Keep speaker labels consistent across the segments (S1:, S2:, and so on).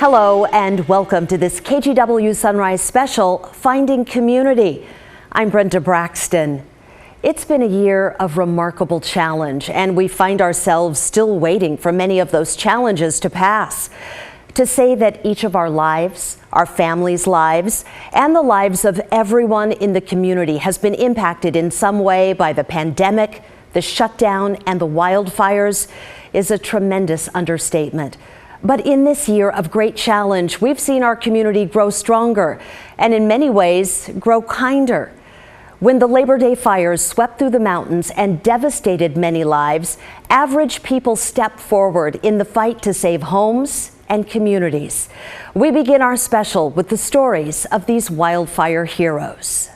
S1: Hello and welcome to this KGW Sunrise Special, Finding Community. I'm Brenda Braxton. It's been a year of remarkable challenge, and we find ourselves still waiting for many of those challenges to pass. To say that each of our lives, our families' lives, and the lives of everyone in the community has been impacted in some way by the pandemic, the shutdown, and the wildfires is a tremendous understatement. But in this year of great challenge, we've seen our community grow stronger and in many ways grow kinder. When the Labor Day fires swept through the mountains and devastated many lives, average people stepped forward in the fight to save homes and communities. We begin our special with the stories of these wildfire heroes.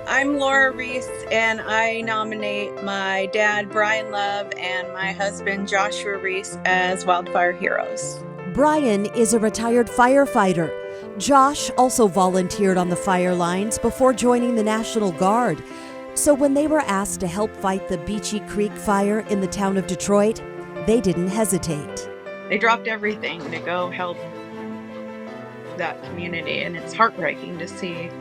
S2: I'm Laura Reese, and I nominate my dad, Brian Love, and my husband, Joshua Reese, as Wildfire Heroes.
S3: Brian is a retired firefighter. Josh also volunteered on the fire lines before joining the National Guard. So when they were asked to help fight the Beachy Creek fire in the town of Detroit, they didn't hesitate.
S2: They dropped everything to go help that community, and it's heartbreaking to see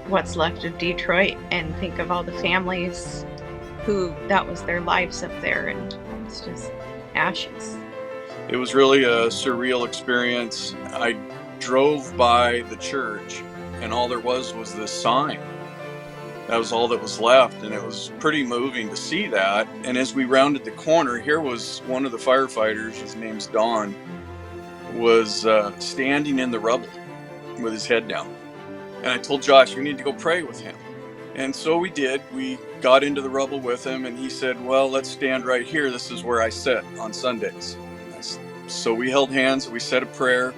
S2: what's left of Detroit and think of all the families who that was their lives up there, and it's just ashes.
S4: It was really a surreal experience. I drove by the church and all there was this sign. That was all that was left, and it was pretty moving to see that. And as we rounded the corner, here was one of the firefighters, his name's Don, was standing in the rubble with his head down. And I told Josh, we need to go pray with him. And so we did. We got into the rubble with him, and he said, well, let's stand right here. This is where I sit on Sundays. So we held hands, we said a prayer.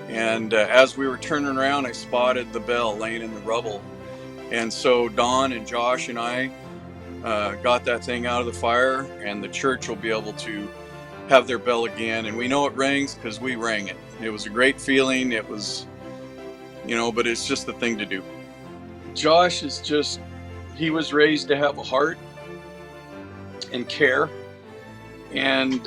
S4: And as we were turning around, I spotted the bell laying in the rubble. And so Don and Josh and I got that thing out of the fire, and the church will be able to have their bell again. And we know it rings because we rang it. It was a great feeling. It was, but it's just the thing to do. Josh he was raised to have a heart and care, and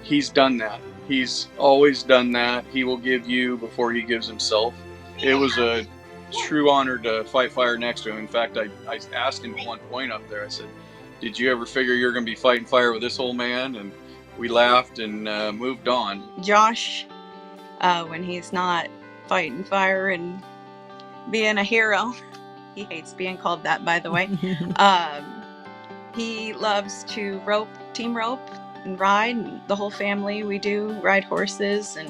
S4: he's done that. He's always done that. He will give you before he gives himself. It was a true honor to fight fire next to him. In fact, I asked him at one point up there, I said, did you ever figure you're going to be fighting fire with this old man? And we laughed and moved on. Josh,
S2: When he's not fighting fire and being a hero, he hates being called that, by the way. He loves to team rope and ride, and the whole family, we do ride horses and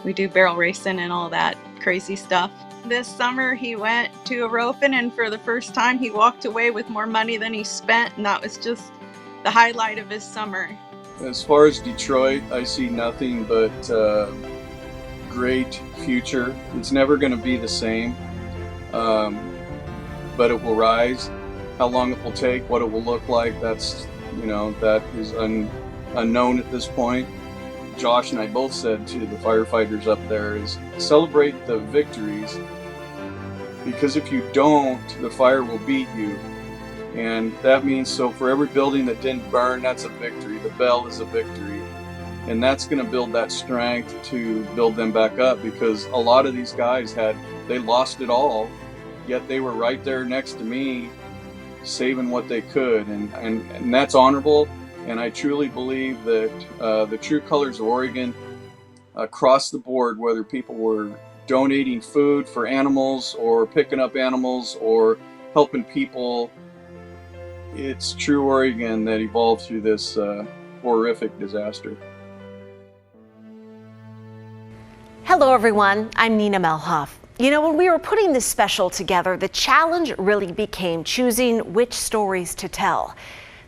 S2: we do barrel racing and all that crazy stuff. This summer he went to a roping, and for the first time he walked away with more money than he spent, and that was just the highlight of his summer.
S4: As far as Detroit, I see nothing but great future. It's never going to be the same, but it will rise. How long it will take, what it will look like, that is unknown at this point. Josh and I both said to the firefighters up there is celebrate the victories, because if you don't, the fire will beat you. And that means, so for every building that didn't burn, that's a victory. The bell is a victory. And that's going to build that strength to build them back up, because a lot of these guys they lost it all, yet they were right there next to me saving what they could. And that's honorable. And I truly believe that the true colors of Oregon across the board, whether people were donating food for animals or picking up animals or helping people, it's true Oregon that evolved through this horrific disaster.
S5: Hello everyone, I'm Nina Melhoff. When we were putting this special together, the challenge really became choosing which stories to tell.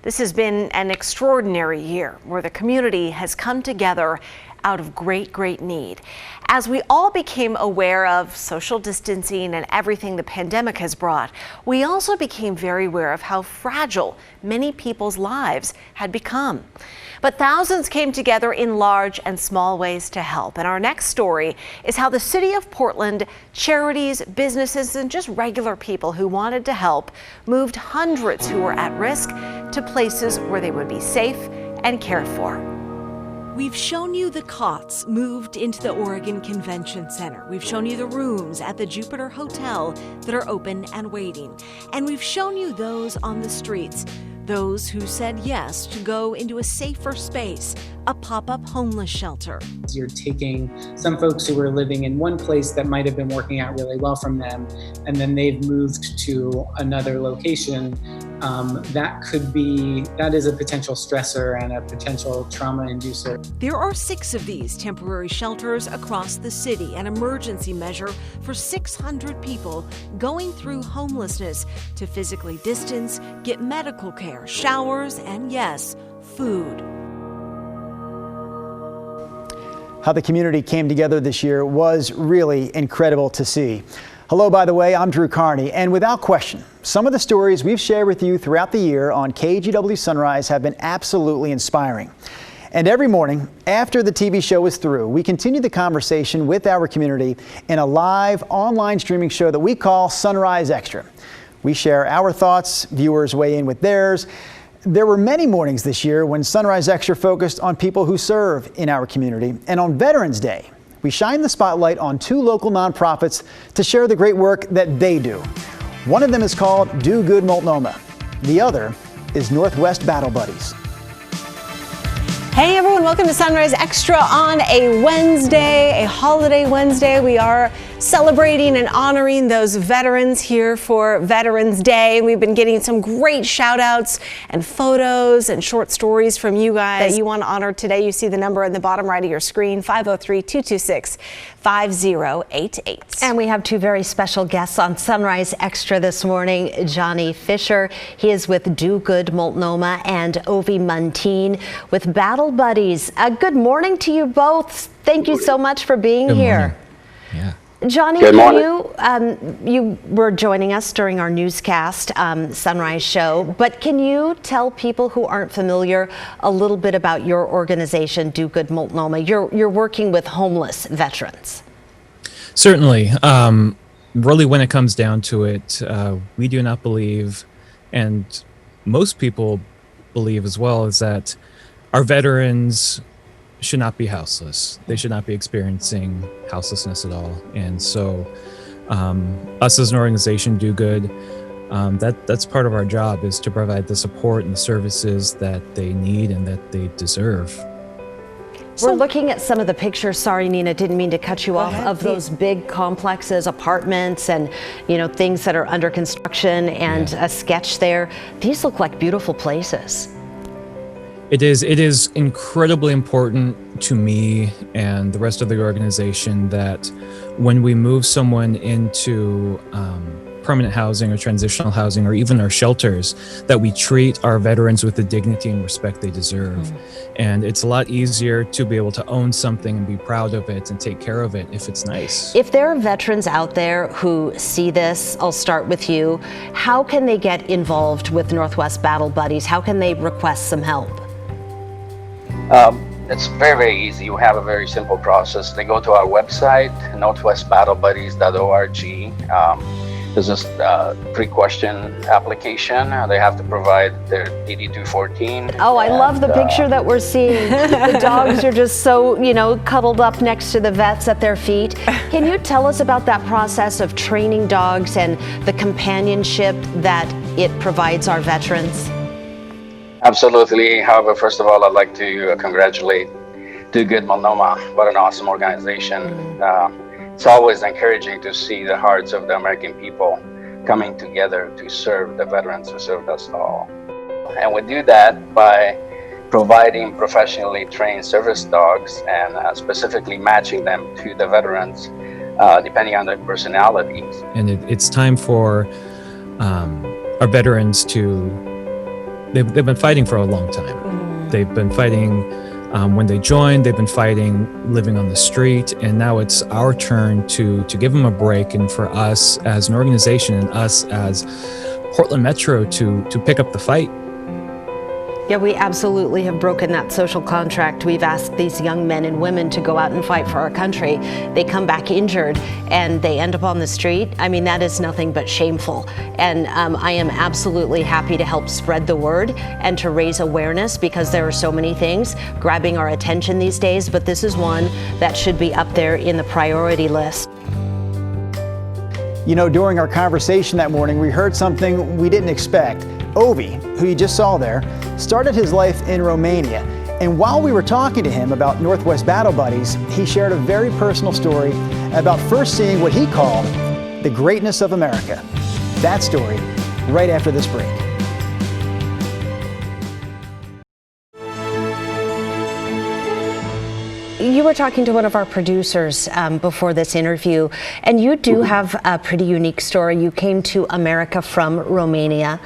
S5: This has been an extraordinary year where the community has come together out of great need. As we all became aware of social distancing and everything the pandemic has brought, we also became very aware of how fragile many people's lives had become. But thousands came together in large and small ways to help. And our next story is how the city of Portland, charities, businesses, and just regular people who wanted to help moved hundreds who were at risk to places where they would be safe and cared for.
S3: We've shown you the cots moved into the Oregon Convention Center. We've shown you the rooms at the Jupiter Hotel that are open and waiting. And we've shown you those on the streets, those who said yes to go into a safer space, a pop-up homeless shelter.
S6: You're taking some folks who were living in one place that might have been working out really well from them, and then they've moved to another location. That is a potential stressor and a potential trauma inducer.
S3: There are 6 of these temporary shelters across the city, an emergency measure for 600 people going through homelessness to physically distance, get medical care, showers, and yes, food.
S7: How the community came together this year was really incredible to see. Hello, by the way, I'm Drew Carney, and without question, some of the stories we've shared with you throughout the year on KGW Sunrise have been absolutely inspiring. And every morning after the TV show is through, we continue the conversation with our community in a live online streaming show that we call Sunrise Extra. We share our thoughts, viewers weigh in with theirs. There were many mornings this year when Sunrise Extra focused on people who serve in our community. And on Veterans Day, we shine the spotlight on 2 local nonprofits to share the great work that they do. One of them is called Do Good Multnomah. The other is Northwest Battle Buddies.
S5: Hey everyone, welcome to Sunrise Extra on a Wednesday, a holiday Wednesday. We are celebrating and honoring those veterans here for Veterans Day. We've been getting some great shout outs and photos and short stories from you guys that you want to honor today. You see the number in the bottom right of your screen, 503-226-5088.
S1: And we have 2 very special guests on Sunrise Extra this morning. Johnny Fisher, he is with Do Good Multnomah, and Ovi Muntean with Battle Buddies. Good morning to you both. Thank you so much for being here.
S8: Yeah.
S1: Johnny, you were joining us during our newscast, Sunrise Show, but can you tell people who aren't familiar a little bit about your organization, Do Good Multnomah? You're working with homeless veterans.
S8: Certainly. Really, when it comes down to it, we do not believe, and most people believe as well, is that our veterans should not be houseless. They should not be experiencing houselessness at all. And so us as an organization, Do Good, that's part of our job, is to provide the support and the services that they need and that they deserve.
S1: We're looking at some of the pictures, sorry Nina, didn't mean to cut you off, of
S5: please.
S1: those big complexes, apartments, and things that are under construction, and a sketch there. These look like beautiful places.
S8: It is incredibly important to me and the rest of the organization that when we move someone into permanent housing or transitional housing or even our shelters, that we treat our veterans with the dignity and respect they deserve. And it's a lot easier to be able to own something and be proud of it and take care of it if it's nice.
S1: If there are veterans out there who see this, I'll start with you. How can they get involved with Northwest Battle Buddies? How can they request some help?
S9: It's very, very easy. We have a very simple process. They go to our website, northwestbattlebuddies.org. There's this pre-question application. They have to provide their DD-214.
S1: Oh, I love the picture that we're seeing. The dogs are just so, cuddled up next to the vets at their feet. Can you tell us about that process of training dogs and the companionship that it provides our veterans?
S9: Absolutely. However, first of all, I'd like to congratulate Do Good Multnomah. What an awesome organization. It's always encouraging to see the hearts of the American people coming together to serve the veterans who served us all. And we do that by providing professionally trained service dogs and specifically matching them to the veterans depending on their personalities.
S8: And it's time for our veterans to They've been fighting for a long time. They've been fighting when they joined, they've been fighting living on the street, and now it's our turn to give them a break, and for us as an organization and us as Portland Metro to pick up the fight.
S1: Yeah, we absolutely have broken that social contract. We've asked these young men and women to go out and fight for our country. They come back injured and they end up on the street. I mean, that is nothing but shameful. And I am absolutely happy to help spread the word and to raise awareness, because there are so many things grabbing our attention these days, but this is one that should be up there in the priority list.
S7: You know, during our conversation that morning, we heard something we didn't expect. Ovi, who you just saw there, started his life in Romania. And while we were talking to him about Northwest Battle Buddies, he shared a very personal story about first seeing what he called the greatness of America. That story right after this break.
S1: You were talking to one of our producers before this interview, and you do have a pretty unique story. You came to America from Romania.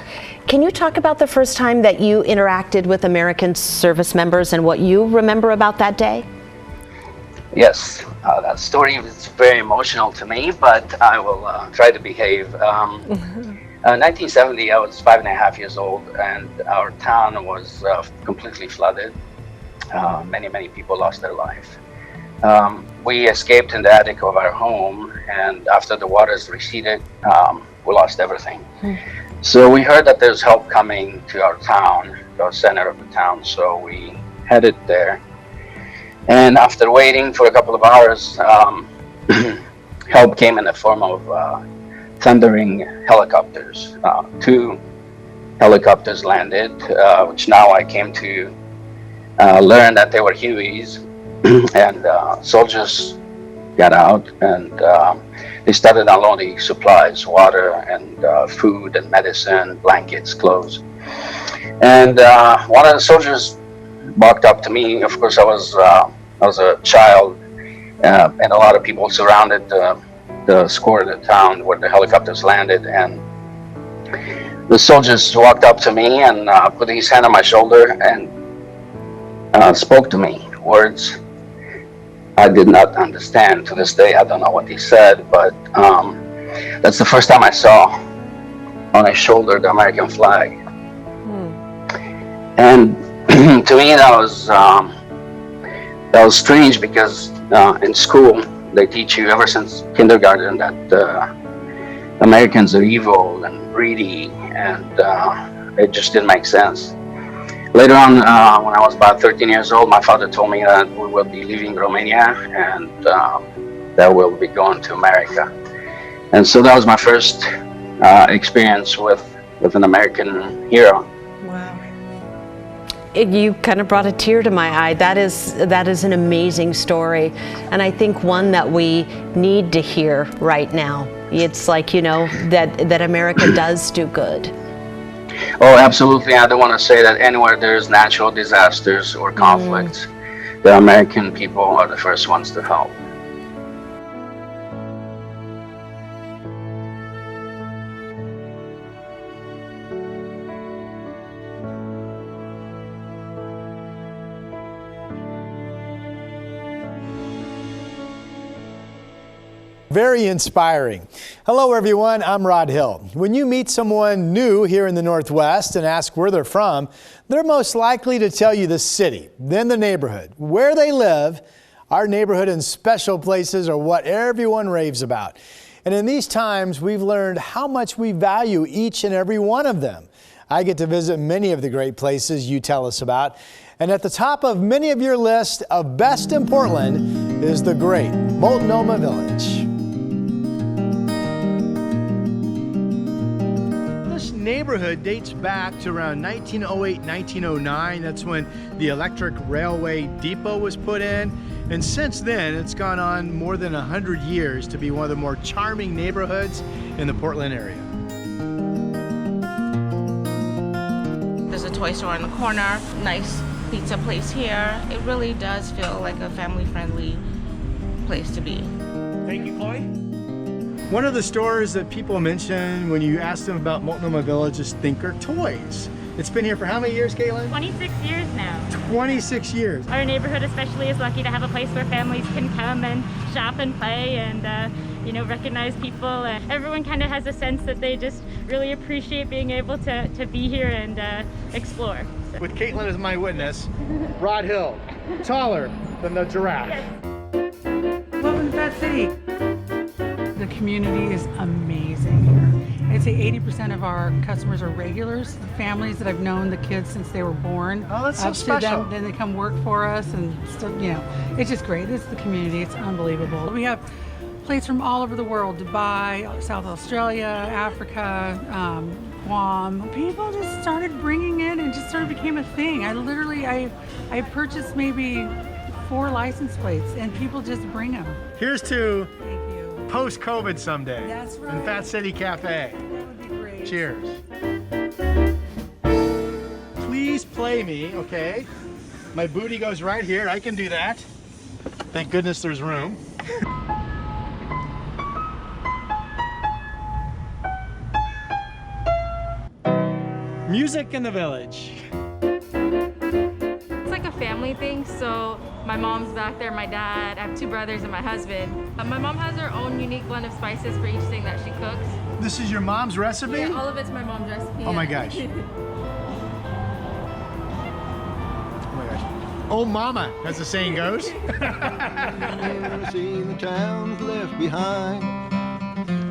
S1: Can you talk about the first time that you interacted with American service members and what you remember about that day?
S9: Yes, that story is very emotional to me, but I will try to behave. 1970, I was 5.5 years old, and our town was completely flooded. Many people lost their life. We escaped in the attic of our home, and after the waters receded, we lost everything. So we heard that there's help coming to our town, the center of the town, so we headed there. And after waiting for a couple of hours, help came in the form of thundering helicopters. 2 helicopters landed, which now I came to learn that they were Hueys, and soldiers got out, and they started unloading supplies, water and food and medicine, blankets, clothes. And one of the soldiers walked up to me. Of course, I was a child, and a lot of people surrounded the square of the town where the helicopters landed, and the soldiers walked up to me and put his hand on my shoulder and spoke to me words I did not understand. To this day, I don't know what he said, but that's the first time I saw on his shoulder the American flag. And to me, that was strange, because in school they teach you ever since kindergarten that Americans are evil and greedy, and it just didn't make sense. Later on, when I was about 13 years old, my father told me that we will be leaving Romania and that we'll be going to America. And so that was my first experience with an American hero.
S1: Wow. You kind of brought a tear to my eye. That is an amazing story, and I think one that we need to hear right now. It's like, you know, that America does do good.
S9: Oh, absolutely. I don't want to say that anywhere there's natural disasters or conflicts, the American people are the first ones to help.
S10: Very inspiring. Hello everyone, I'm Rod Hill. When you meet someone new here in the Northwest and ask where they're from, they're most likely to tell you the city, then the neighborhood, where they live. Our neighborhood and special places are what everyone raves about. And in these times, we've learned how much we value each and every one of them. I get to visit many of the great places you tell us about. And at the top of many of your lists of best in Portland is the great Multnomah Village. This neighborhood dates back to around 1908, 1909. That's when the electric railway depot was put in. And since then, it's gone on more than 100 years to be one of the more charming neighborhoods in the Portland area.
S11: There's a toy store in the corner, nice pizza place here. It really does feel like a family-friendly place to be.
S10: Thank you, Chloe. One of the stores that people mention when you ask them about Multnomah Village is Thinker Toys. It's been here for how many years, Caitlin?
S12: 26 years now.
S10: 26 years.
S12: Our neighborhood especially is lucky to have a place where families can come and shop and play and you know, recognize people. Everyone kind of has a sense that they just really appreciate being able to be here and explore.
S10: with Caitlin as my witness. Rod Hill, taller than the giraffe.
S13: Welcome to Fat City. The community is amazing here. I'd say 80% of our customers are regulars, families that I've known the kids since they were born.
S10: Oh, that's so
S13: up to
S10: special.
S13: them, then they come work for us, and still, you know, it's just great. This is the community. It's unbelievable. We have plates from all over the world: Dubai, South Australia, Africa, Guam. People just started bringing in and just sort of became a thing. I purchased maybe 4 license plates, and people just bring them.
S10: Here's to
S13: Thank you.
S10: post-COVID someday.
S13: That's right.
S10: In Fat City Cafe.
S13: That would be great.
S10: Cheers. Please play me, okay? My booty goes right here. I can do that. Thank goodness there's room. Music in the village.
S14: It's like a family thing, so my mom's back there, my dad, I have 2 brothers and my husband. My mom has her own unique blend of spices for each thing that she cooks.
S10: This is your mom's recipe?
S14: Yeah, all of it's my mom's recipe.
S10: Oh my gosh. Oh mama, as the saying goes.
S15: Seen the towns left behind.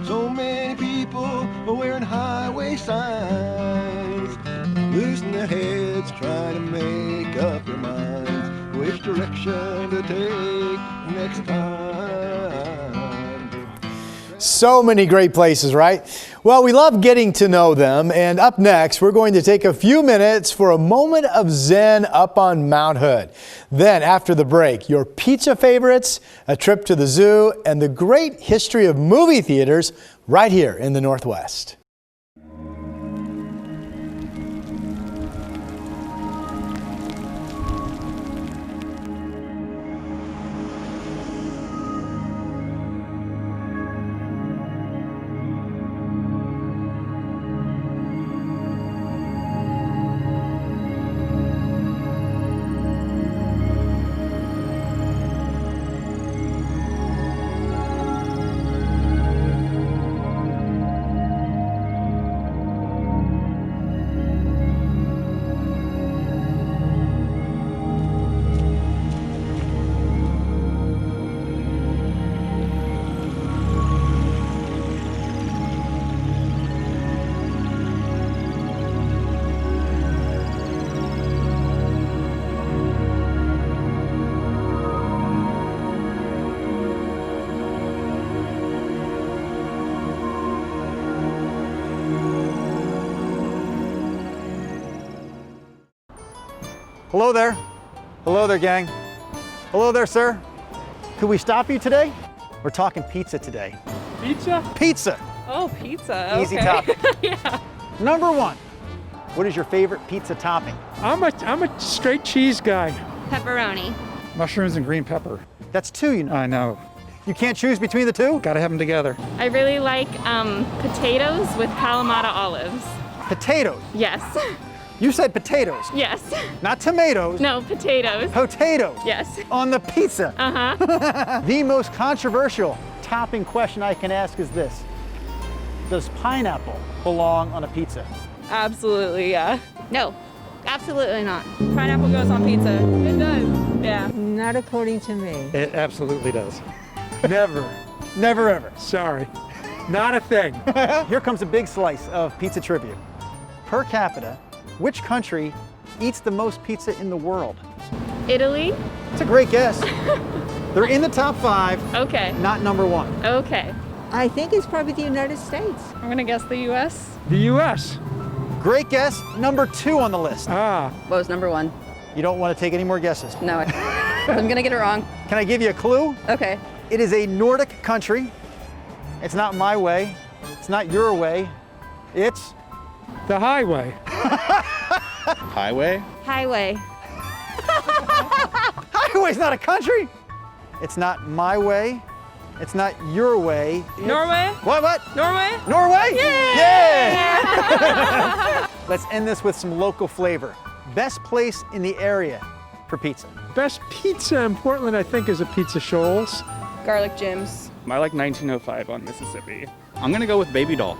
S15: So many people are wearing highway signs, losing their heads trying to make up their minds which direction to take next time.
S10: So many great places, right? Well, we love getting to know them, and up next, we're going to take a few minutes for a moment of Zen up on Mount Hood. Then, after the break, your pizza favorites, a trip to the zoo, and the great history of movie theaters right here in the Northwest. Hello there. Hello there, gang. Hello there, sir. Could we stop you today? We're talking pizza today.
S16: Pizza?
S10: Pizza.
S16: Oh, pizza.
S10: Easy
S16: okay.
S10: topic.
S16: Yeah.
S10: Number 1. What is your favorite pizza topping?
S16: I'm a straight cheese guy.
S17: Pepperoni.
S16: Mushrooms and green pepper.
S10: That's 2, you know.
S16: I know.
S10: You can't choose between the 2?
S16: Gotta have them together.
S17: I really like potatoes with Kalamata olives.
S10: Potatoes.
S17: Yes.
S10: You said potatoes.
S17: Yes.
S10: Not tomatoes.
S17: No, potatoes.
S10: Potatoes.
S17: Yes.
S10: On the pizza.
S17: Uh-huh.
S10: The most controversial topping question I can ask is this. Does pineapple belong on a pizza?
S16: Absolutely, yeah.
S17: No, absolutely not.
S16: Pineapple goes on pizza. It does. Yeah.
S18: Not according to me.
S16: It absolutely does.
S10: Never. Never ever.
S16: Sorry. Not a thing.
S10: Here comes a big slice of pizza trivia. Per capita, which country eats the most pizza in the world?
S17: Italy?
S10: It's a great guess. They're in the top 5.
S17: Okay.
S10: Not number 1.
S17: Okay.
S18: I think it's probably the United States.
S16: I'm gonna guess the U.S. The U.S.
S10: Great guess. Number 2 on the list.
S16: Ah.
S19: What was number 1?
S10: You don't want to take any more guesses?
S19: No, I'm gonna get it wrong.
S10: Can I give you a clue?
S19: Okay.
S10: It is a Nordic country. It's not my way. It's not your way. It's
S16: the highway.
S4: Highway?
S17: Highway.
S10: Highway's not a country. It's not my way. It's not your way.
S16: Norway?
S10: What?
S16: Norway?
S10: Norway?
S16: Yeah!
S10: Let's end this with some local flavor. Best place in the area for pizza.
S16: Best pizza in Portland, I think, is a Pizza Shoals.
S19: Garlic Jim's.
S20: I like 1905 on Mississippi. I'm gonna go with Baby Doll.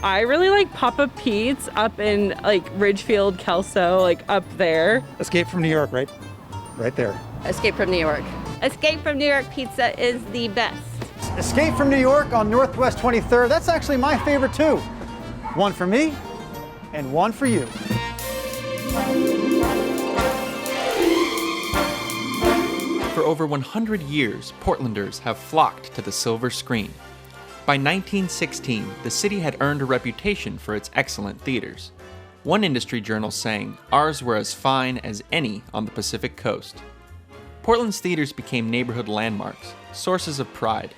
S20: I really like Papa Pete's up in like Ridgefield, Kelso, like up there.
S16: Escape from New York, right there.
S19: Escape from New York.
S21: Escape from New York pizza is the best.
S7: Escape from New York on Northwest 23rd. That's actually my favorite too. One for me and one for you.
S22: For over 100 years, Portlanders have flocked to the silver screen. By 1916, the city had earned a reputation for its excellent theaters. One industry journal saying, "Ours were as fine as any on the Pacific coast." Portland's theaters became neighborhood landmarks, sources of pride,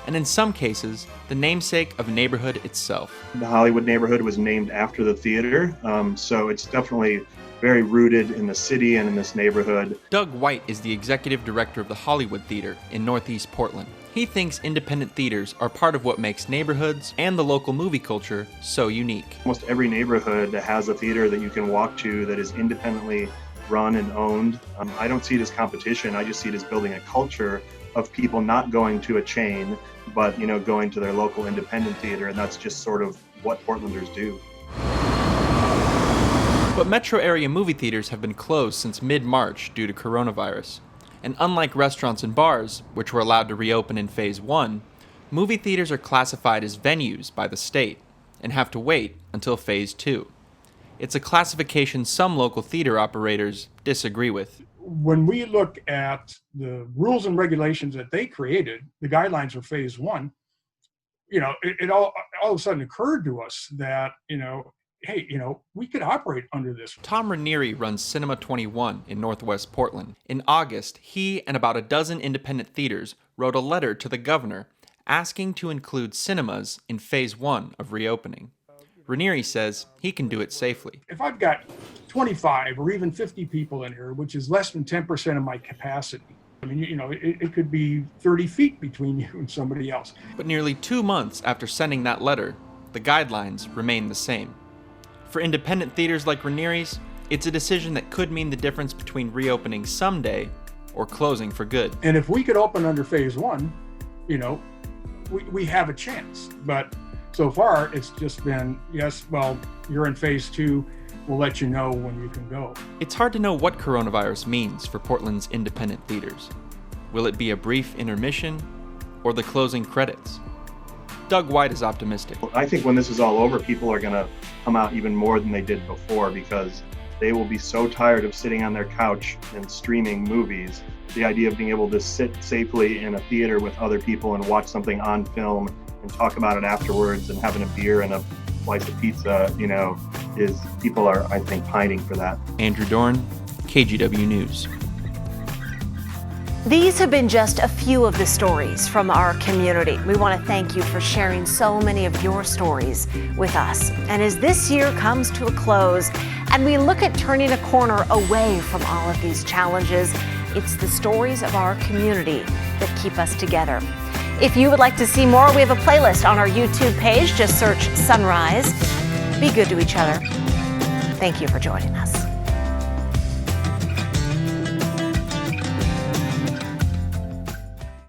S22: and in some cases, the namesake of a neighborhood itself.
S23: The Hollywood neighborhood was named after the theater, so it's definitely very rooted in the city and in this neighborhood.
S22: Doug White is the executive director of the Hollywood Theater in Northeast Portland. He thinks independent theaters are part of what makes neighborhoods and the local movie culture so unique.
S23: Almost every neighborhood has a theater that you can walk to that is independently run and owned. I don't see it as competition. I just see it as building a culture of people not going to a chain, but going to their local independent theater, and that's just sort of what Portlanders do.
S22: But metro area movie theaters have been closed since mid-March due to coronavirus. And unlike restaurants and bars, which were allowed to reopen in Phase 1, movie theaters are classified as venues by the state and have to wait until Phase 2. It's a classification some local theater operators disagree with.
S24: When we look at the rules and regulations that they created, the guidelines for Phase 1, it all of a sudden occurred to us that, hey, we could operate under this.
S22: Tom Ranieri runs Cinema 21 in Northwest Portland. In August, he and about a dozen independent theaters wrote a letter to the governor asking to include cinemas in Phase 1 of reopening. Ranieri says he can do it safely.
S24: If I've got 25 or even 50 people in here, which is less than 10% of my capacity, I mean, it could be 30 feet between you and somebody else.
S22: But nearly 2 months after sending that letter, the guidelines remain the same. For independent theaters like Ranieri's, it's a decision that could mean the difference between reopening someday or closing for good.
S24: And if we could open under Phase 1, we have a chance. But so far, it's just been, yes, well, you're in Phase 2, we'll let you know when you can go.
S22: It's hard to know what coronavirus means for Portland's independent theaters. Will it be a brief intermission or the closing credits? Doug White is optimistic.
S23: I think when this is all over, people are going to come out even more than they did before because they will be so tired of sitting on their couch and streaming movies. The idea of being able to sit safely in a theater with other people and watch something on film and talk about it afterwards and having a beer and a slice of pizza, is people are, I think, pining for that.
S22: Andrew Dorn, KGW News.
S5: These have been just a few of the stories from our community. We want to thank you for sharing so many of your stories with us. And as this year comes to a close and we look at turning a corner away from all of these challenges, it's the stories of our community that keep us together. If you would like to see more, we have a playlist on our YouTube page. Just search Sunrise. Be good to each other. Thank you for joining us.